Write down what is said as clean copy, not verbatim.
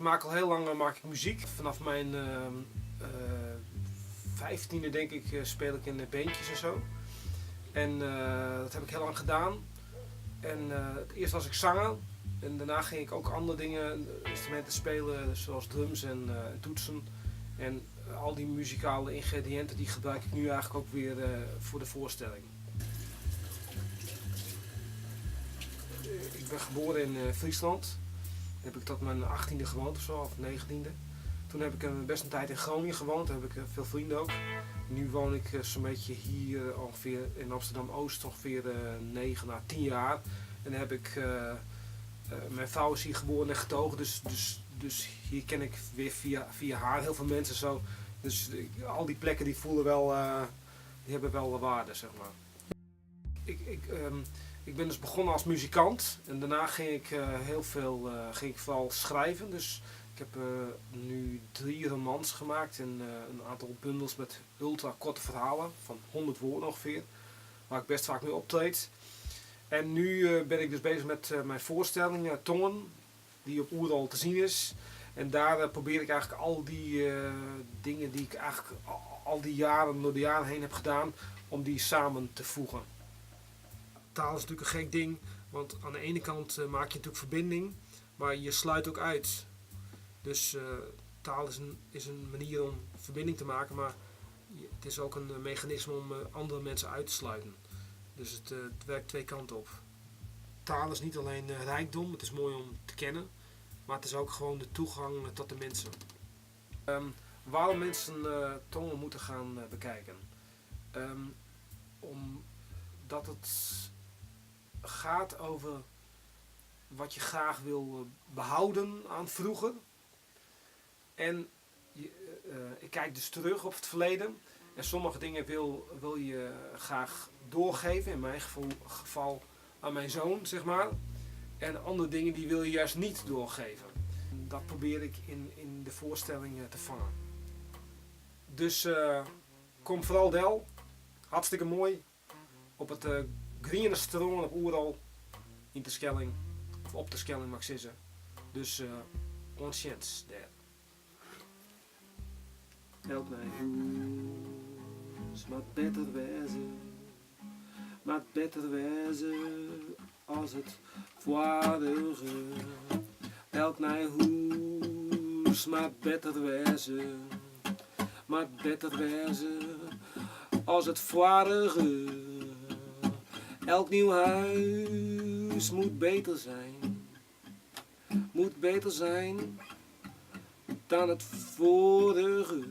maak al heel lang maak ik muziek. Vanaf mijn 15e denk ik speel ik in bandjes en zo. En dat heb ik heel lang gedaan. En eerst was ik zanger. En daarna ging ik ook andere dingen, instrumenten spelen, zoals drums en toetsen. En al die muzikale ingrediënten die gebruik ik nu eigenlijk ook weer voor de voorstelling. Ik ben geboren in Friesland. Heb ik tot mijn 18e gewoond of zo, of 19e. Toen heb ik best een tijd in Groningen gewoond, daar heb ik veel vrienden ook. Nu woon ik zo'n beetje hier ongeveer in Amsterdam-Oost ongeveer 9 à 10 jaar. En dan heb ik, mijn vrouw is hier geboren en getogen, dus hier ken ik weer via haar heel veel mensen zo. Dus al die plekken die voelen wel, die hebben wel waarde, zeg maar. Ik ben dus begonnen als muzikant en daarna ging ik ging ik vooral schrijven. Dus ik heb nu 3 romans gemaakt en een aantal bundels met ultra korte verhalen van 100 woorden ongeveer, waar ik best vaak mee optreed. En nu ben ik dus bezig met mijn voorstelling Tongen, die op Oerol te zien is. En daar probeer ik eigenlijk al die dingen die ik eigenlijk al die jaren, door de jaren heen heb gedaan, om die samen te voegen. Taal is natuurlijk een gek ding, want aan de ene kant maak je natuurlijk verbinding, maar je sluit ook uit. Dus taal is een manier om verbinding te maken, maar het is ook een mechanisme om andere mensen uit te sluiten. Dus het werkt twee kanten op. Taal is niet alleen rijkdom, het is mooi om te kennen, maar het is ook gewoon de toegang tot de mensen. Waarom mensen Tongen moeten gaan bekijken? Omdat het gaat over wat je graag wil behouden aan vroeger. En ik kijk dus terug op het verleden. En sommige dingen wil je graag doorgeven, in mijn geval aan mijn zoon, zeg maar. En andere dingen die wil je juist niet doorgeven. Dat probeer ik in de voorstelling te vangen. Dus kom vooral del, hartstikke mooi, op het Groene Stroom op Oerol, in de Schelling, of op de Schelling mag ik zeggen. Dus onchance daar. Help mij maar beter wezen als het vorige. Help mij maar beter wezen als het vorige. Elk nieuw huis moet beter zijn dan het vorige.